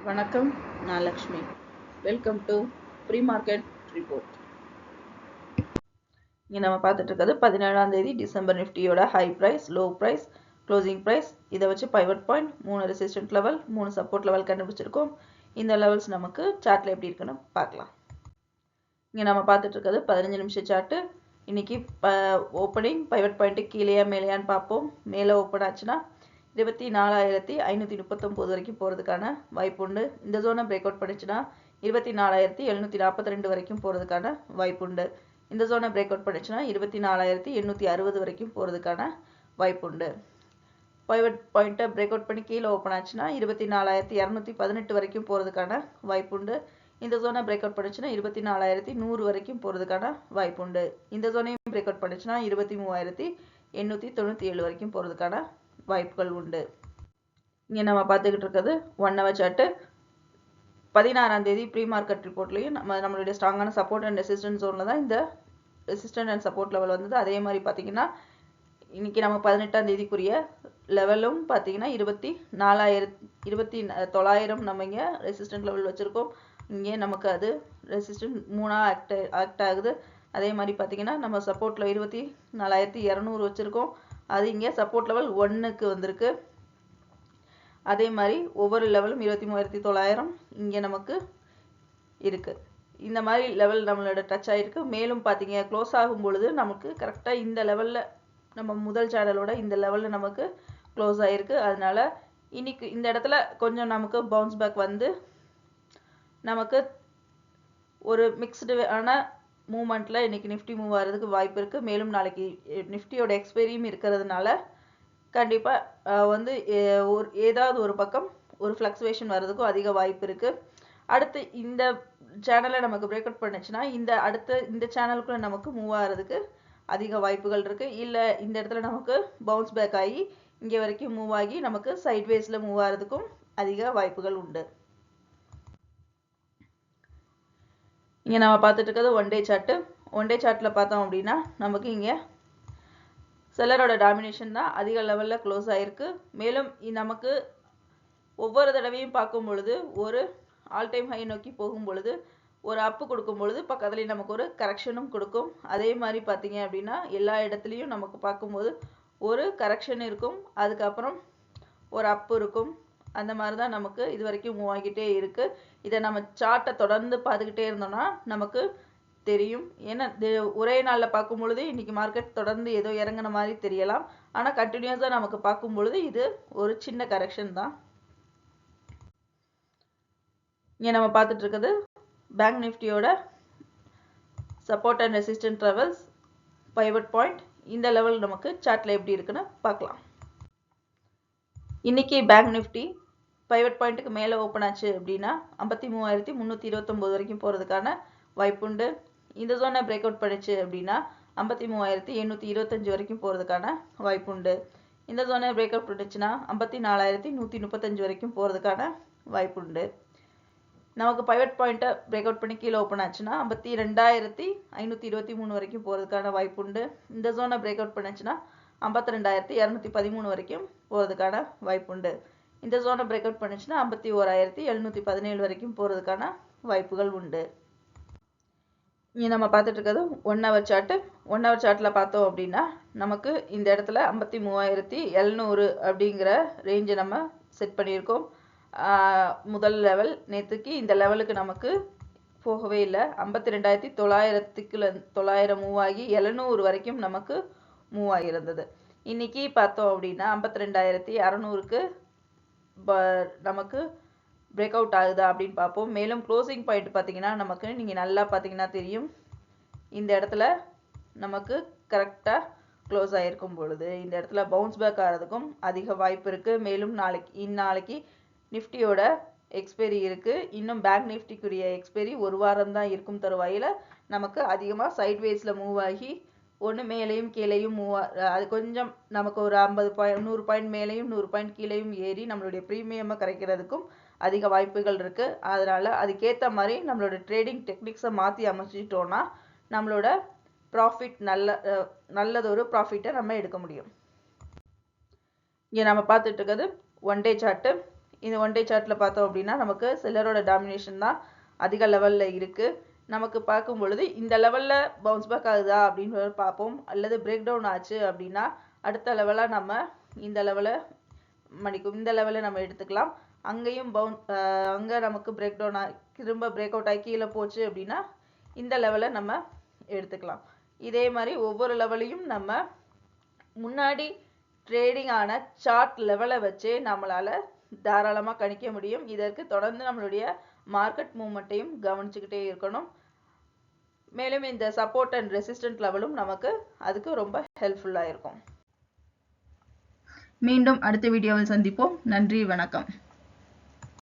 வணக்கம், நான் Lakshmi. Welcome to pre market report. இங்கே நம்ம பார்த்துட்டு இருக்கிறது 17ஆம் தேதி டிசம்பர் நிஃப்டியோட high price, low price, closing price. இதை வச்சு pivot point, 3 resistant level, 3 support level கண்டுபிடிச்சிருக்கோம். இந்த லெவல்ஸ் நமக்கு சார்ட்டில் எப்படி இருக்குன்னு பார்க்கலாம். இங்கே நம்ம பார்த்துட்டு இருக்கிறது 15 நிமிஷம் சார்ட்டு. இன்னைக்கு ஓப்பனிங் பைவட் பாயிண்ட்டு கீழேயா மேலேயான்னு பார்ப்போம். மேலே ஓப்பன் ஆச்சுன்னா 24,539 வரைக்கும் போகிறதுக்கான வாய்ப்பு உண்டு. இந்த ஜோனை பிரேக் அவுட் பண்ணிச்சுன்னா 24,742 வரைக்கும் போகிறதுக்கான வாய்ப்பு உண்டு. இந்த ஜோனை பிரேக் அவுட் பண்ணிச்சுன்னா 24,860 வரைக்கும் போகிறதுக்கான வாய்ப்பு உண்டு. பைவட் பாயிண்ட்டை பிரேக் அவுட் பண்ணி கீழே ஓப்பன் ஆச்சுன்னா 24,218 வரைக்கும் போகிறதுக்கான வாய்ப்பு உண்டு. இந்த ஜோனை பிரேக் அவுட் பண்ணிச்சுன்னா 24,100 வரைக்கும் போகிறதுக்கான வாய்ப்பு உண்டு. இந்த ஜோனையும் பிரேக் அவுட் பண்ணிச்சுன்னா 23,897 வரைக்கும் போகிறதுக்கான வாய்ப்புகள் உண்டு. இங்கே நம்ம பார்த்துக்கிட்டு இருக்கிறது 1 ஹவர் சார்ட்டு. 16ஆம் தேதி ப்ரீ மார்க்கெட் ரிப்போர்ட்லையும் நம்மளுடைய ஸ்ட்ராங்கான சப்போர்ட் அண்ட் ரெசிஸ்டன்ஸ் ஜோனில் தான் இந்த ரெசிஸ்டன்ட் அண்ட் சப்போர்ட் லெவல் வந்தது. அதே மாதிரி பார்த்தீங்கன்னா இன்னைக்கு நம்ம 18ஆம் தேதிக்குரிய லெவலும் பார்த்தீங்கன்னா 24,900 நம்ம இங்கே ரெசிஸ்டன்ட் லெவல் வச்சுருக்கோம். இங்கே நமக்கு அது ரெசிஸ்டன்ட் 3 ஆக்ட் ஆகுது. அதே மாதிரி பார்த்தீங்கன்னா நம்ம சப்போர்ட்டில் 24,200 வச்சுருக்கோம். அது இங்கே சப்போர்ட் லெவல் 1க்கு வந்திருக்கு. அதே மாதிரி ஒவ்வொரு லெவலும் 23,900 இங்கே நமக்கு இருக்குது. இந்த மாதிரி லெவல் நம்மளோட டச் ஆகிருக்கு. மேலும் பார்த்தீங்க க்ளோஸ் ஆகும் பொழுது நமக்கு கரெக்டாக இந்த லெவலில் நம்ம முதல் சேனலோட இந்த லெவலில் நமக்கு க்ளோஸ் ஆகிருக்கு. அதனால இன்னைக்கு இந்த இடத்துல கொஞ்சம் நமக்கு பவுன்ஸ் பேக் வந்து நமக்கு ஒரு மிக்ஸ்டு ஆன மூமெண்ட்டில் இன்றைக்கி நிஃப்டி மூவ் ஆகிறதுக்கு வாய்ப்பு இருக்குது. மேலும் நாளைக்கு நிஃப்டியோட எக்ஸ்பைரியும் இருக்கிறதுனால கண்டிப்பாக வந்து ஏதாவது ஒரு பக்கம் ஒரு ஃப்ளக்சுவேஷன் வர்றதுக்கும் அதிக வாய்ப்பு இருக்குது. அடுத்து இந்த சேனலை நமக்கு பிரேக் அவுட் பண்ணுச்சுன்னா இந்த சேனலுக்குள்ளே நமக்கு மூவ் ஆகிறதுக்கு அதிக வாய்ப்புகள் இருக்குது. இல்லை இந்த இடத்துல நமக்கு பவுன்ஸ் பேக் ஆகி இங்கே வரைக்கும் மூவ் ஆகி நமக்கு சைட்வேஸில் மூவ் ஆகிறதுக்கும் அதிக வாய்ப்புகள் உண்டு. இங்கே நம்ம பார்த்துட்டு இருக்கிறது 1 டே சார்ட்டு. 1 டே சார்ட்டில் பார்த்தோம் அப்படின்னா நமக்கு இங்கே செல்லரோட டாமினேஷன் தான் அதிக லெவலில் க்ளோஸ் ஆகிருக்கு. மேலும் நமக்கு ஒவ்வொரு தடவையும் பார்க்கும் பொழுது ஒரு ஆல் டைம் ஹை நோக்கி போகும் பொழுது ஒரு அப்பு கொடுக்கும் பொழுது பக்கத்துலேயும் நமக்கு ஒரு கரெக்ஷனும் கொடுக்கும். அதே மாதிரி பார்த்தீங்க அப்படின்னா எல்லா இடத்துலையும் நமக்கு பார்க்கும்போது ஒரு கரெக்ஷன் இருக்கும், அதுக்கப்புறம் ஒரு அப்பு இருக்கும். அந்த மாதிரி தான் நமக்கு இது வரைக்கும் மூவ் ஆகிட்டே இருக்குது. இதை நம்ம சார்ட்டை தொடர்ந்து பார்த்துக்கிட்டே இருந்தோம்னா நமக்கு தெரியும். ஏன்னா ஒரே நாளில் பார்க்கும் பொழுது இன்னைக்கு மார்க்கெட் தொடர்ந்து ஏதோ இறங்கின மாதிரி தெரியலாம். ஆனால் கண்டினியூஸாக நமக்கு பார்க்கும் பொழுது இது ஒரு சின்ன கரெக்ஷன் தான். இங்கே நம்ம பார்த்துட்டு இருக்குது பேங்க் நிஃப்டியோட support and resistant levels, pivot point. இந்த லெவல் நமக்கு சார்ட்டில் எப்படி இருக்குன்னு பார்க்கலாம். இன்னைக்கு பேங்க் நிஃப்டி பைவட் பாயிண்ட்டுக்கு மேலே ஓப்பன் ஆச்சு அப்படின்னா 53,329 வரைக்கும் போகிறதுக்கான வாய்ப்புண்டு. இந்த ஜோனை பிரேக் அவுட் பண்ணிச்சு அப்படின்னா 53,825 வரைக்கும் போகிறதுக்கான வாய்ப்புண்டு. இந்த ஜோனை பிரேக் அவுட் பண்ணிச்சுன்னா 54,135 வரைக்கும் போகிறதுக்கான வாய்ப்புண்டு. நமக்கு பைவட் பாயிண்ட்டை பிரேக் அவுட் பண்ணி கீழே ஓப்பன் ஆச்சுன்னா 52,523 வரைக்கும் போகிறதுக்கான வாய்ப்புண்டு. இந்த ஜோனை பிரேக் அவுட் பண்ணிச்சுன்னா 52,213 வரைக்கும் போகிறதுக்கான வாய்ப்புண்டு. இந்த ஜோனை பிரேக் அவுட் பண்ணிச்சுன்னா 51,717 வரைக்கும் போகிறதுக்கான வாய்ப்புகள் உண்டு. இங்கே நம்ம பார்த்துட்டு இருக்கிறது 1 ஹவர் சார்ட்டு. 1 ஹவர் சார்ட்டில் பார்த்தோம் அப்படின்னா நமக்கு இந்த இடத்துல 53,700 அப்படிங்கிற ரேஞ்சை நம்ம செட் பண்ணியிருக்கோம். முதல் லெவல் நேற்றுக்கு இந்த லெவலுக்கு நமக்கு போகவே இல்லை. 52,900 மூவ் ஆகி 700 வரைக்கும் நமக்கு மூவ் ஆகியிருந்தது. இன்னைக்கு பார்த்தோம் அப்படின்னா 52,600க்கு நமக்கு பிரேக் அவுட் ஆகுதா அப்படின்னு பார்ப்போம். மேலும் க்ளோசிங் பாயிண்ட் பார்த்தீங்கன்னா நமக்கு நீங்கள் நல்லா பார்த்தீங்கன்னா தெரியும், இந்த இடத்துல நமக்கு கரெக்டாக க்ளோஸ் ஆகிருக்கும் பொழுது இந்த இடத்துல பவுன்ஸ் பேக் ஆகிறதுக்கும் அதிக வாய்ப்பு இருக்குது. மேலும் நாளைக்கு நிஃப்டியோட எக்ஸ்பைரி இருக்குது. இன்னும் பேங்க் நிஃப்டிக்குரிய எக்ஸ்பைரி ஒரு வாரம் தான் இருக்கும் தருவாயில் நமக்கு அதிகமாக சைட்வேஸில் மூவ் ஆகி ஒன்று மேலேயும் கீழேயும் அது கொஞ்சம் நமக்கு ஒரு 100 பாயிண்ட் மேலேயும் 100 பாயிண்ட் கீழேயும் ஏறி நம்மளுடைய ப்ரீமியமை கரைக்கிறதுக்கும் அதிக வாய்ப்புகள் இருக்குது. அதனால் அதுக்கேற்ற மாதிரி நம்மளோட ட்ரேடிங் டெக்னிக்ஸை மாற்றி அமைச்சிட்டோன்னா நம்மளோட ப்ராஃபிட் நல்லதொரு ப்ராஃபிட்டை நம்ம எடுக்க முடியும். இங்கே நம்ம பார்த்துட்டு இருக்கிறது 1 டே சார்ட்டு. இந்த ஒன் டே சார்ட்டில் பார்த்தோம் அப்படின்னா நமக்கு செல்லரோட டாமினேஷன் தான் அதிக லெவலில் இருக்குது. நமக்கு பார்க்கும் பொழுது இந்த லெவலில் பவுன்ஸ் பேக் ஆகுதா அப்படின்னு பார்ப்போம். அல்லது பிரேக் டவுன் ஆச்சு அப்படின்னா அடுத்த லெவலாக நம்ம இந்த லெவலை நம்ம எடுத்துக்கலாம். அங்கேயும் அங்கே நமக்கு பிரேக் டவுன் திரும்ப பிரேக் அவுட் ஆகி கீழே போச்சு அப்படின்னா இந்த லெவலை நம்ம எடுத்துக்கலாம். இதே மாதிரி ஒவ்வொரு லெவலையும் நம்ம முன்னாடி ட்ரேடிங் ஆன சார்ட் லெவலை வச்சே நம்மளால தாராளமாக கணிக்க முடியும். இதற்கு தொடர்ந்து நம்மளுடைய மார்க்கெட் மூவ்மெண்ட்டையும் கவனிச்சுக்கிட்டே இருக்கணும். மேலும் இந்த சப்போர்ட் அண்ட் ரெசிஸ்டன்ட் லெவலும் நமக்கு அதுக்கு ரொம்ப ஹெல்ப்ஃபுல்லாக இருக்கும். மீண்டும் அடுத்த வீடியோவில் சந்திப்போம். நன்றி, வணக்கம்.